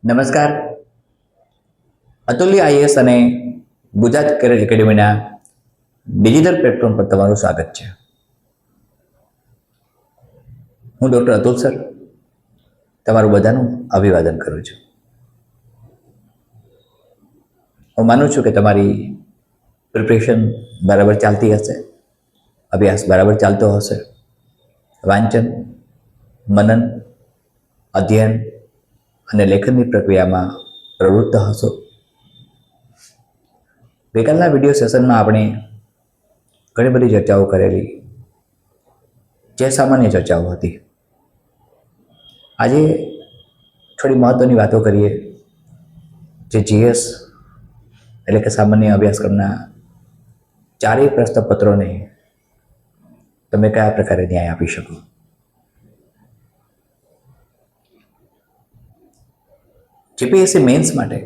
નમસ્કાર. અતુલ્ય આઈએએસ અને Gujarat carrier એકેડેમીના digital platform પર તમારું સ્વાગત છે. હું ડૉક્ટર અતુલ સર તમારું બધાનું અભિવાદન કરું છું. હું માનું છું કે તમારી પ્રિપરેશન બરાબર ચાલતી હશે, અભ્યાસ બરાબર ચાલતો હશે, વાંચન, મનન, અધ્યયન અને લેખનની પ્રક્રિયામાં પ્રવૃત્ત હશો. ગઈકાલના વિડીયો સેશનમાં આપણે ઘણી બધી ચર્ચાઓ કરેલી, જે સામાન્ય ચર્ચાઓ હતી. આજે થોડી મહત્વની વાતો કરીએ, જે જીએસ એટલે કે સામાન્ય અભ્યાસક્રમના ચારેય પ્રશ્નપત્રોને તમે કયા પ્રકારે ન્યાય આપી શકો. જીપીએસસી મેન્સ માટે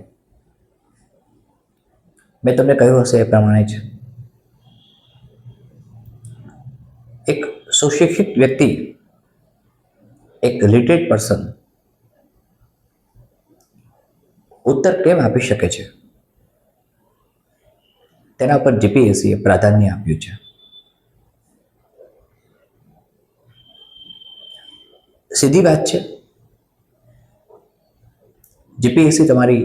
મેં તમને કહ્યું હશે એ પ્રમાણે જ એક સુશિક્ષિત વ્યક્તિ, એક લિટરેટ પર્સન ઉત્તર કેમ આપી શકે છે, તેના પર જીપીએસસીએ પ્રાધાન્ય આપ્યું છે. સીધી વાત છે, જીપીએસસી તમારી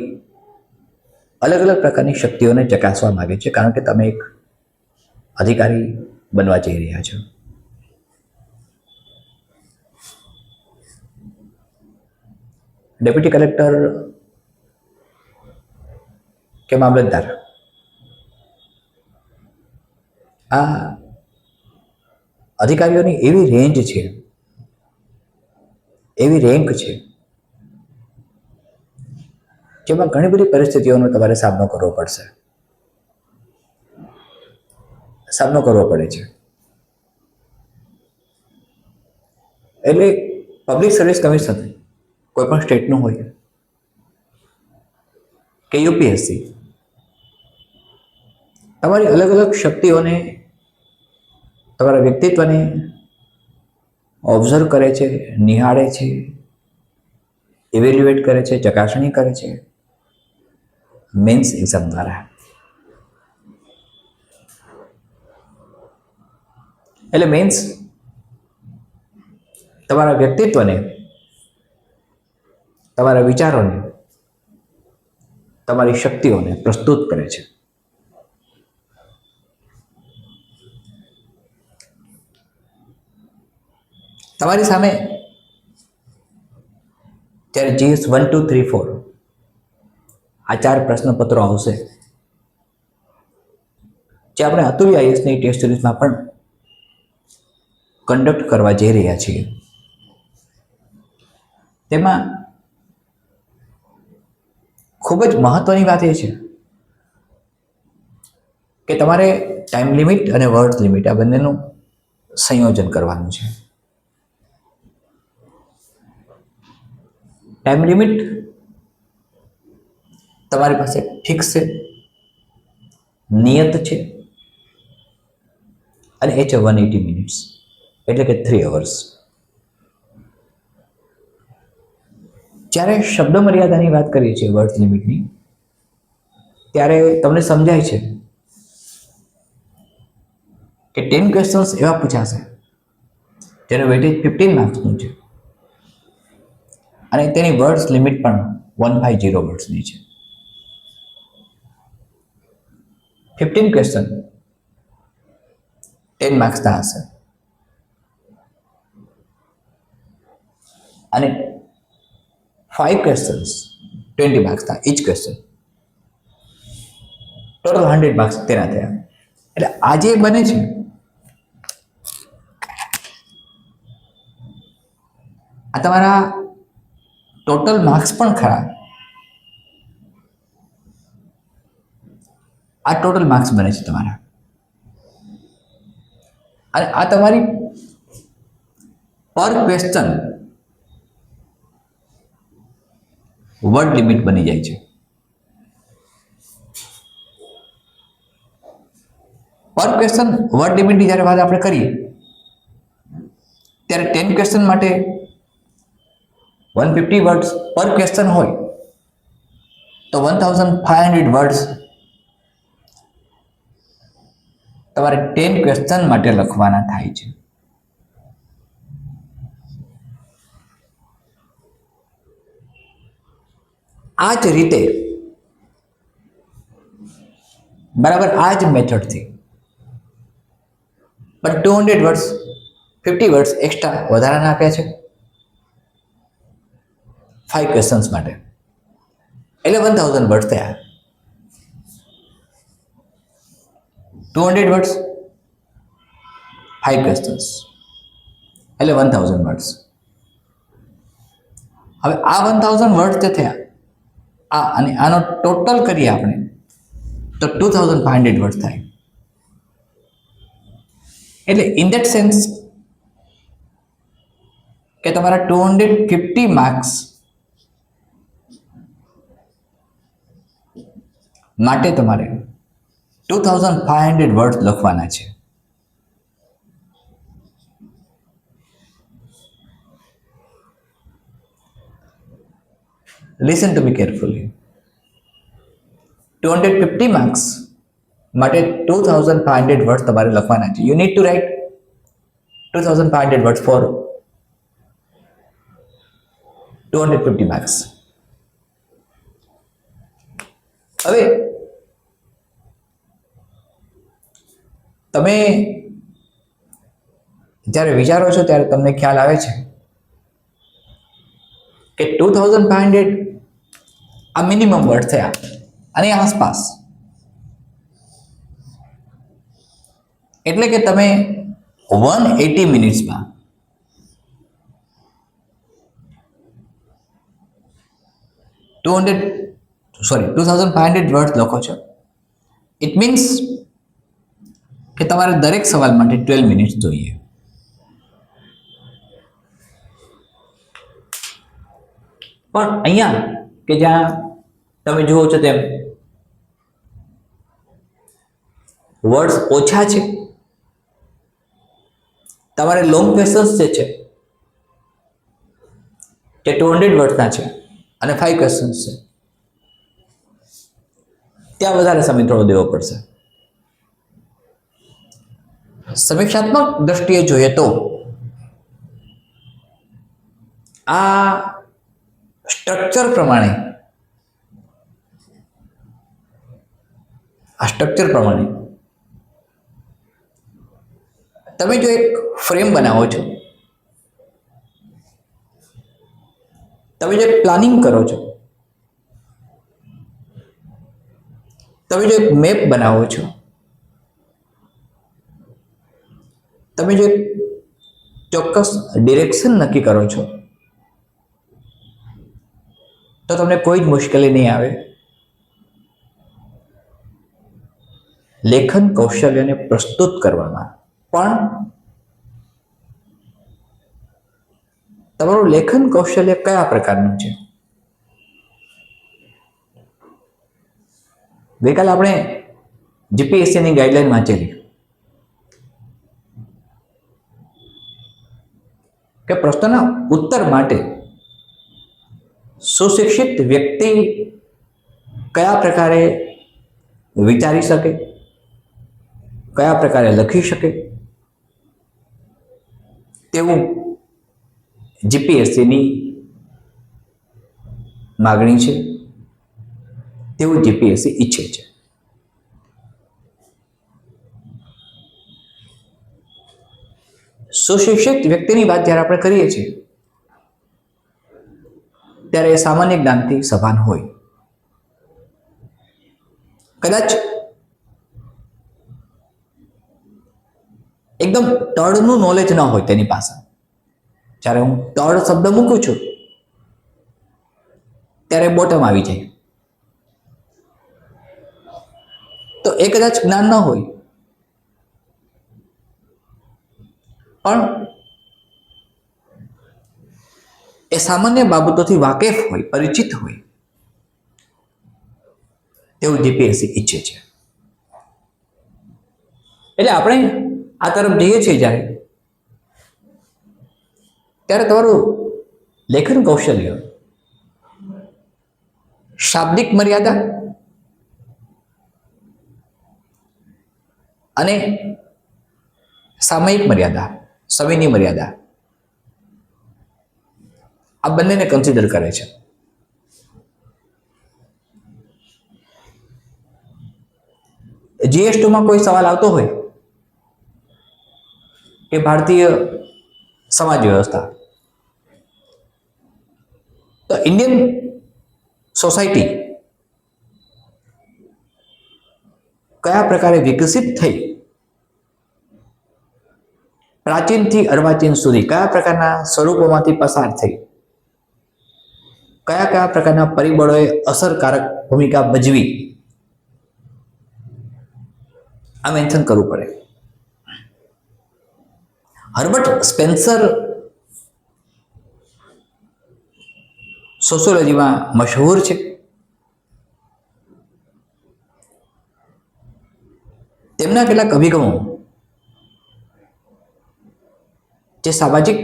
અલગ અલગ પ્રકારની શક્તિઓને ચકાસવા માંગે છે, કારણ કે તમે એક અધિકારી બનવા જઈ રહ્યા છો. ડેપ્યુટી કલેક્ટર કે મામલતદાર, આ અધિકારીઓની એવી રેન્જ છે, એવી રેન્ક છે, જેમાં ઘણી બધી પરિસ્થિતિઓનો તમારે સામનો કરવો પડે છે. એટલે પબ્લિક સર્વિસ કમિશન કોઈ પણ સ્ટેટનું હોય કે યુપીએસસી, તમારી અલગ અલગ શક્તિઓને, તમારા વ્યક્તિત્વને ઓબ્ઝર્વ કરે છે, નિહાળે છે, ઇવેલ્યુએટ કરે છે, ચકાસણી કરે છે મેન્સ એક્ઝામ દ્વારા. એટલે મેન્સ તમારા વ્યક્તિત્વને, તમારા વિચારોને, તમારી શક્તિઓને પ્રસ્તુત કરે છે. તમારી સામે જ્યારે જીએસ 1, 2, 3, 4 આ 4 પ્રશ્નપત્રો આવશે, જે આપણે અતુલ્ય આઈએએસની ટેસ્ટ સિરીઝમાં પણ કન્ડક્ટ કરવા જઈ રહ્યા છીએ, તેમાં ખૂબ જ મહત્વની વાત એ છે કે તમારે ટાઈમ લિમિટ અને વર્ડ લિમિટ આ બંનેનું સંયોજન કરવાનું છે. ટાઈમ લિમિટ તમારી પાસે ફિક્સ છે, નિયત છે, અને એ છે 180 મિનિટ્સ, એટલે કે 3 અવર્સ. જ્યારે શબ્દ મર્યાદાની વાત કરીએ છીએ, વર્ડ લિમિટની, ત્યારે તમને સમજાય છે કે 10 ક્વેશ્ચન્સ એવા પૂછાશે જેનું વેટેજ 15 માર્ક્સનું છે, અને તેની વર્ડ્સ લિમિટ પણ 150 વર્ડ્સની છે. 15 ક્વેશ્ચન 10 માર્ક્સના હશે, અને 5 ક્વેશ્ચન્સ 20 માર્ક્સના ઈચ ક્વેશ્ચન, ટોટલ 100 માર્ક્સ તેના થયા. એટલે આજે બને છે આ તમારા ટોટલ માર્ક્સ પણ ખરા, આ ટોટલ માર્ક્સ બને છે તમારા, અને આ તમારી પર ક્વેશ્ચન વર્ડ લિમિટ બની જાય છે. પર ક્વેશ્ચન વર્ડ લિમિટની જ્યારે વાત આપણે કરીએ, ત્યારે 10 ક્વેશ્ચન માટે 150 વર્ડ્સ પર ક્વેશ્ચન હોય, તો 1500 વર્ડ્સ તમારે 10 ક્વેશ્ચન માટે લખવાના થાય છે. આ જ રીતે બરાબર આ જ મેથડથી પણ 200 વર્ડ્સ 50 વર્ડ્સ એક્સ્ટ્રા વધારાના આપ્યા છે 5 ક્વેશ્ચન્સ માટે, એટલે 1000 વર્ડ્સ થયા. 200 વર્ડ્સ 5 ક્વેશ્ચન્સ એટલે 1000 વર્ડ્સ. હવે આ 1000 વર્ડ્સ જે થયા આ અને આનો ટોટલ કરીએ આપણે તો 2500 વર્ડ્સ થાય. એટલે ઇન ધેટ સેન્સ કે તમારા 250 માર્ક્સ માટે તમારે 2500 વર્ડ્સ લખવાના છે. Listen to me carefully. 250 marks માટે 2500 વર્ડ્સ તમારે લખવાના છે. You need to write 2500 words for 250 marks. હવે તમે જ્યારે વિચારો છો ત્યારે તમને ખ્યાલ આવે છે કે 2500 આ મિનિમમ વર્ડ થયા અને આસપાસ, એટલે કે તમે 180 મિનિટ્સમાં 2500 વર્ડ લખો છો. ઇટ મીન્સ કે તમારે દરેક સવાલ માટે 12 મિનિટ્સ જોઈએ. પણ અહીંયા કે જ્યાં તમે જુઓ છો તેમ વર્ડ્સ ઓછા છે, તમારે લોંગ ક્વેશ્ચન્સ જે છે તે 200 વર્ડના છે અને 5 ક્વેશ્ચન્સ છે, ત્યાં વધારે સમય થોડો દેવો પડશે. સમીક્ષાત્મક દ્રષ્ટિએ જોઈએ તો આ સ્ટ્રક્ચર પ્રમાણે તમે જો એક ફ્રેમ બનાવો છો, તમે જો એક પ્લાનિંગ કરો છો, તમે જો એક મેપ બનાવો છો, તમે જો એક ચોક્કસ ડિરેક્શન નક્કી કરો છો, તો તમને કોઈ જ મુશ્કેલી નહીં આવે લેખન કૌશલ્યને પ્રસ્તુત કરવામાં. પણ તમારું લેખન કૌશલ્ય કયા પ્રકારનું છે? ગઈકાલે આપણે જીપીએસસીની ગાઈડલાઈન વાંચેલી કે પ્રશ્નના ઉત્તર માટે સુશિક્ષિત વ્યક્તિ કયા પ્રકારે વિચારી શકે, કયા પ્રકારે લખી શકે તેવું જીપીએસસીની માગણી છે, તેવું જીપીએસસી ઈચ્છે છે. સુશિક્ષિત વ્યક્તિની વાત જ્યારે આપણે કરીએ છીએ ત્યારે એ સામાન્ય જ્ઞાનથી સભાન હોય. કદાચ એકદમ તળનું નોલેજ ન હોય તેની પાસે. જ્યારે હું તળ શબ્દ મૂકું છું ત્યારે બોટમ આવી જાય. તો એ કદાચ જ્ઞાન ન હોય પણ એ સામાન્ય બાબતોથી વાકેફ હોય, પરિચિત હોય તેવું જીપીએસસી ઈચ્છે છે. એટલે આપણે આ તરફ જઈએ છીએ ત્યારે તમારું લેખન કૌશલ્ય શાબ્દિક મર્યાદા અને સામયિક મર્યાદા, સમયની મર્યાદા, આ બંનેને કન્સિડર કરે છે. GS2માં કોઈ સવાલ આવતો હોય કે ભારતીય સમાજ વ્યવસ્થા, તો ઇન્ડિયન સોસાયટી કયા પ્રકારે વિકસિત થઈ, પ્રાચીનથી અર્વાચીન સુધી કયા પ્રકારના સ્વરૂપોમાંથી પસાર થઈ, કયા કયા પ્રકારના પરિબળોએ અસરકારક ભૂમિકા ભજવી, આ મેન્શન કરવું પડે. હર્બર્ટ સ્પેન્સર સોશિયોલોજીમાં મશહૂર છે. તેમના કેટલાક અભિગમો જે સામાજિક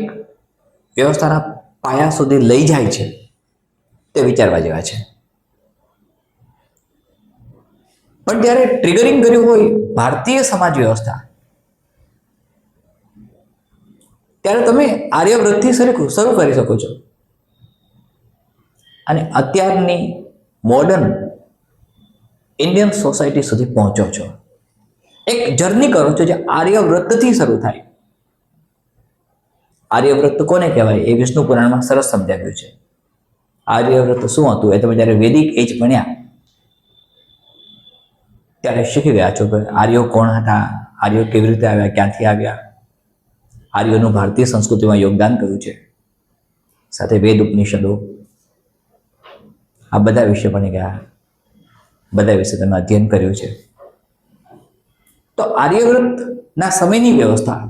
વ્યવસ્થાના પાયા સુધી લઈ જાય છે તે વિચારવા જેવા છે. પણ ત્યારે ટ્રિગરિંગ કર્યું હોય ભારતીય સમાજ વ્યવસ્થા, ત્યારે તમે આર્યવ્રતથી શરૂ કરી શકો છો અને અત્યારની મોડર્ન ઇન્ડિયન સોસાયટી સુધી પહોંચો છો. એક જર્ની કરો છો જે આર્યવ્રતથી શરૂ થાય. આર્યવ્રત કોને કહેવાય એ વિષ્ણુ પુરાણમાં સરસ સમજાવ્યું છે. આર્યવ્રત શું હતું એ તમે જ્યારે વૈદિક એજ ભણ્યા ત્યારે શીખી ગયા છો કે આર્યો કોણ હતા, આર્યો કેવી રીતે આવ્યા, ક્યાંથી આવ્યા, આર્યોનું ભારતીય સંસ્કૃતિમાં યોગદાન કર્યું છે, સાથે વેદ ઉપનિષદો, આ બધા વિશે ભણી ગયા, બધા વિશે તમે અધ્યયન કર્યું છે. તો આર્યવ્રતના સમયની વ્યવસ્થા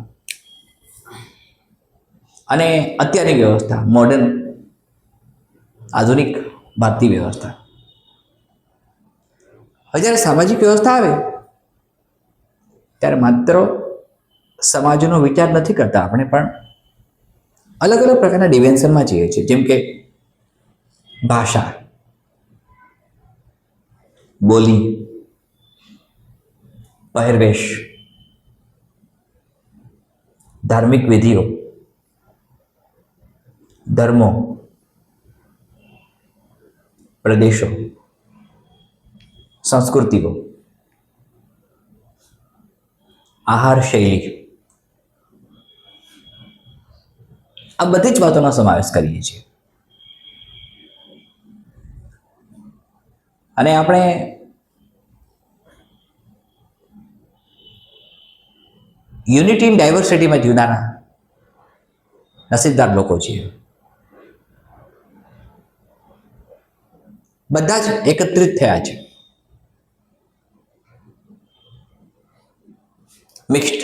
અને અત્યારની વ્યવસ્થા, મોડર્ન આધુનિક ભારતીય વ્યવસ્થા, જ્યારે સામાજિક વ્યવસ્થા આવે ત્યારે માત્ર સમાજનો વિચાર નથી કરતા આપણે, પણ અલગ અલગ પ્રકારના ડિમેન્શનમાં જઈએ છીએ. જેમ કે ભાષા, બોલી, પહેરવેશ, ધાર્મિક વિધિઓ, ધર્મો, પ્રદેશો, સંસ્કૃતિઓ, આહાર શૈલી, આ બધી જ વાતોનો સમાવેશ કરીએ છીએ. અને આપણે યુનિટી ઇન ડાયવર્સિટીમાં જીવનારા નસીબદાર લોકો છીએ. બધા જ એકત્રિત થયા છે, મિક્સ્ડ.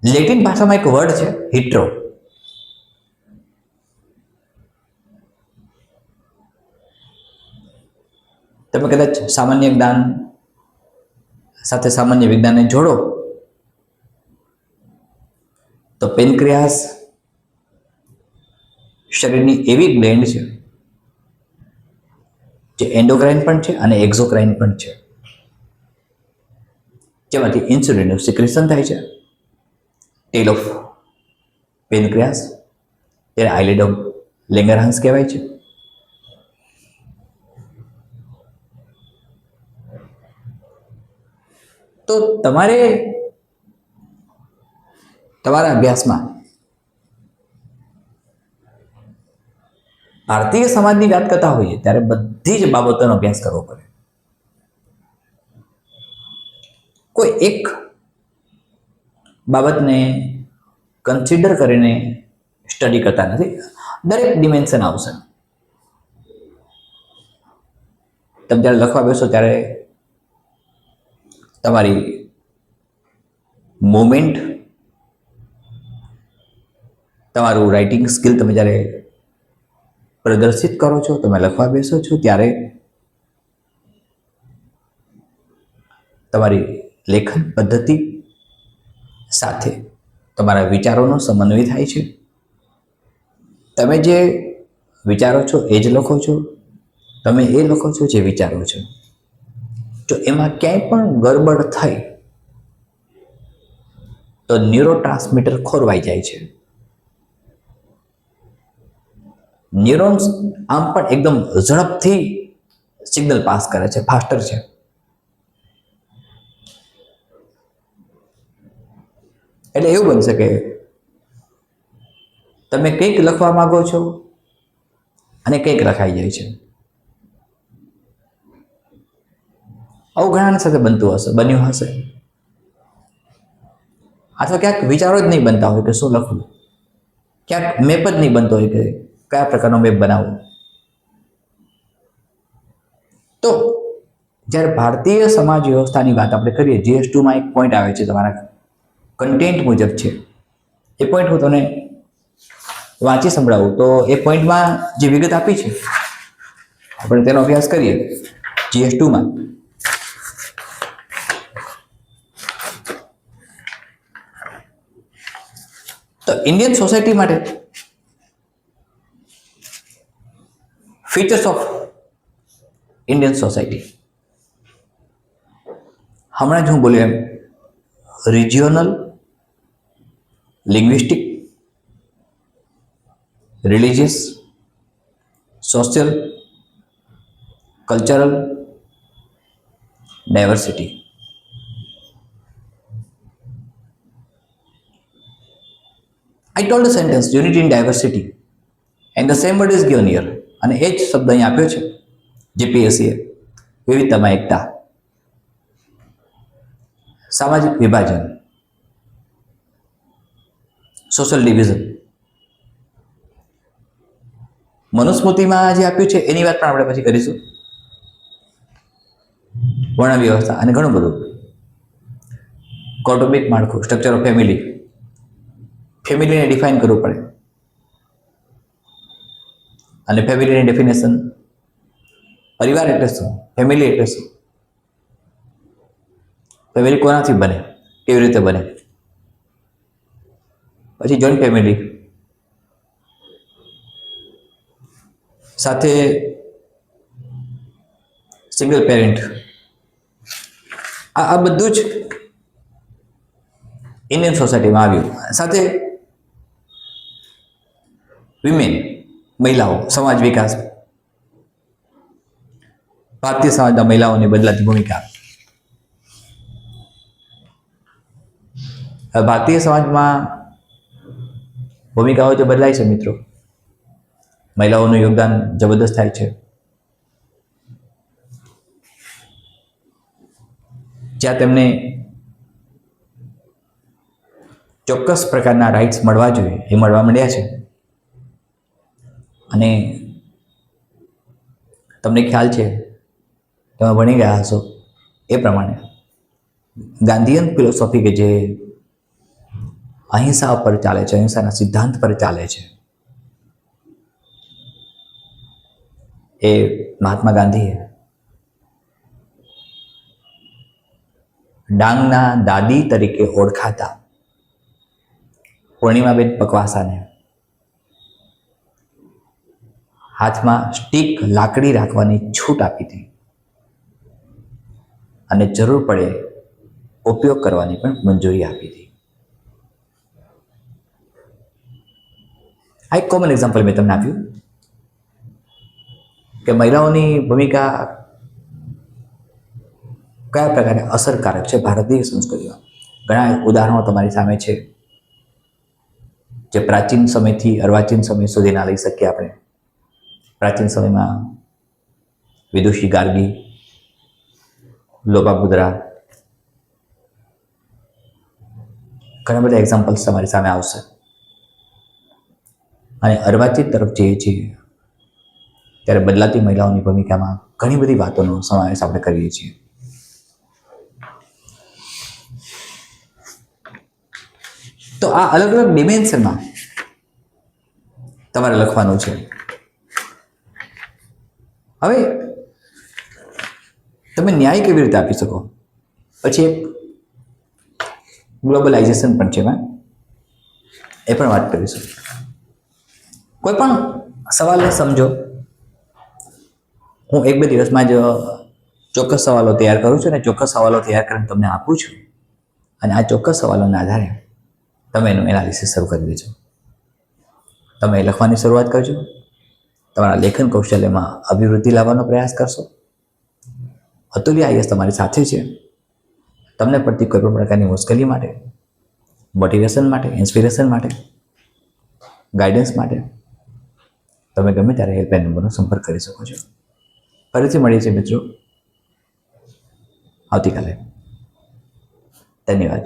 લેટિન ભાષામાં એક વર્ડ છે હિટ્રો. તમે કદાચ સામાન્ય જ્ઞાન સાથે સામાન્ય વિજ્ઞાનને જોડો તો પેનક્રિયાસ શરીરની એવી ગ્લેન્ડ છે જે એન્ડોક્રાઇન પણ છે અને એક્ઝોક્રાઇન પણ છે, જેમાંથી ઇન્સ્યુલિનનું સિક્રેશન થાય છે. ટેલ ઓફ પેનક્રિયાસ, તેને આઇલેડ ઓફ લેંગરહાન્સ કહેવાય છે. તો તમારે તમારા અભ્યાસમાં ભારતીય સમાજની વાત કરતા હોઈએ ત્યારે બધી જ બાબતોનો અભ્યાસ કરવો પડે. કોઈ એક બાબતને કન્સિડર કરીને સ્ટડી કરતા નથી, દરેક ડિમેન્શન આવશે. તમે જ્યારે લખવા બેસો ત્યારે તમારી મોમેન્ટ, તમારું રાઇટિંગ સ્કિલ તમે જ્યારે પ્રદર્શિત કરો છો, તમે લખવા બેસો છો ત્યારે તમારી લેખન પદ્ધતિ સાથે તમારા વિચારોનો સમન્વય થાય છે. તમે જે વિચારો છો એ જ લખો છો, તમે એ લખો છો જે વિચારો છો. જો એમાં ક્યાંય પણ ગડબડ થઈ તો ન્યુરોટ્રાન્સમીટર ખોરવાઈ જાય છે. ન્યુરોન્સ આમ પણ એકદમ ઝડપથી સિગ્નલ પાસ કરે છે, ફાસ્ટર છે. એટલે એવું બની શકે તમે કંઈક લખવા માંગો છો અને કંઈક લખાઈ જાય છે. આવું ઘણાની સાથે બન્યું હશે. અથવા ક્યાંક વિચારો જ નહીં બનતા હોય કે શું લખવું, ક્યાંક મેપ જ નહીં બનતો હોય કે કયા પ્રકારનો મેપ બનાવવો. તો જ્યારે ભારતીય સમાજ વ્યવસ્થાની વાત આપણે કરીએ, GS2માં એક પોઈન્ટ આવે છે તમારા કન્ટેન્ટ મુજબ છે. એ પોઈન્ટ હું તમને વાંચી સંભળાવું. તો એ પોઈન્ટમાં જે વિગત આપી છે આપણે તેનો અભ્યાસ કરીએ. GS2માં તો ઇન્ડિયન સોસાયટી માટે ફીચર્સ ઓફ ઇન્ડિયન સોસાયટી, હમણાં જ હું બોલ્યો એમ, regional, linguistic, religious, social, cultural, diversity. I told a sentence, unity in diversity, and the same word is given here. અને એ જ શબ્દ અહીં આપ્યો છે GPSC એ, વિવિધતામાં એકતા. સામાજિક વિભાજન, સોશિયલ ડિવિઝન. મનુસ્મૃતિમાં જે આપ્યું છે એની વાત પણ આપણે પછી કરીશું. વર્ણ વ્યવસ્થા અને ઘણું બધું. કૌટુંબિક માળખું, સ્ટ્રક્ચર ઓફ ફેમિલી. ફેમિલીને ડિફાઇન કરવું પડે. અને ફેમિલીની ડેફિનેશન, પરિવાર એટલે શું, ફેમિલી એટલે શું, ફેમિલી કોનાથી બને, કેવી રીતે બને. પછી જોઈન્ટ ફેમિલી સાથે સિંગલ પેરેન્ટ, આ બધું જ ઇન્ડિયન સોસાયટીમાં આવ્યું. સાથે વિમેન, મહિલાઓ, સમાજ વિકાસ, ભારતીય સમાજના મહિલાઓની બદલાતી ભૂમિકા. ભારતીય સમાજમાં ભૂમિકાઓ જે બદલાય છે મિત્રો, મહિલાઓનું યોગદાન જબરદસ્ત થાય છે. જ્યાં તેમને ચોક્કસ પ્રકારના રાઇટ્સ મળવા જોઈએ એ મળવા માંડ્યા છે. અને તમને ખ્યાલ છે, તમે ભણી ગયા હશો એ પ્રમાણે ગાંધીયન ફિલોસોફી કે જે અહિંસા પર ચાલે છે, અહિંસાના સિદ્ધાંત પર ચાલે છે, એ મહાત્મા ગાંધીએ ડાંગના દાદી તરીકે ઓળખાતા પૂર્ણિમાબેન પકવાસાને હાથમાં સ્ટીક, લાકડી રાખવાની છૂટ આપી હતી અને જરૂર પડે ઉપયોગ કરવાની પણ મંજૂરી આપી હતી. આ એક કોમન એક્ઝામ્પલ મેં તમને આપ્યું કે મહિલાઓની ભૂમિકા કયા પ્રકારે અસરકારક છે ભારતીય સંસ્કૃતિમાં. ઘણા ઉદાહરણો તમારી સામે છે જે પ્રાચીન સમયથી અર્વાચીન સમય સુધીના લઈ શકીએ આપણે. પ્રાચીન સમયમાં વિદુષી ગાર્ગી, લોપામુદ્રા, ઘણા બધા એક્ઝામ્પલ્સ તમારી સામે આવશે. અને અર્વાચીન તરફ જઈએ છીએ ત્યારે બદલાતી મહિલાઓની ભૂમિકામાં ઘણી બધી વાતોનો સમાવેશ આપણે કરીએ છીએ. તો આ અલગ અલગ ડિમેન્શનમાં તમારે લખવાનું છે. હવે તમે ન્યાય કેવી રીતે આપી શકો? પછી એક ગ્લોબલાઇઝેશન પણ છે એમાં. એ પણ વાત કરીશું. કોઈ પણ સવાલને સમજો, હું 1-2 દિવસમાં જ ચોક્કસ સવાલો તૈયાર કરું છું અને ચોક્કસ સવાલો તૈયાર કરીને તમને આપું છું, અને આ ચોક્કસ સવાલોના આધારે તમે એનું એનાલિસિસ શરૂ કરી દેજો. તમે લખવાની શરૂઆત કરજો, તમારા લેખન કૌશલ્યમાં અભિવૃદ્ધિ લાવવાનો પ્રયાસ કરશો. અતુલ્ય આઈએસ તમારી સાથે છે. તમને પડતી કોઈ પણ પ્રકારની મુશ્કેલી માટે, મોટિવેશન માટે, ઇન્સ્પિરેશન માટે, ગાઈડન્સ માટે તમે ગમે ત્યારે હેલ્પલાઇન નંબરનો સંપર્ક કરી શકો છો. ફરીથી મળીએ છીએ મિત્રો આવતીકાલે. ધન્યવાદ.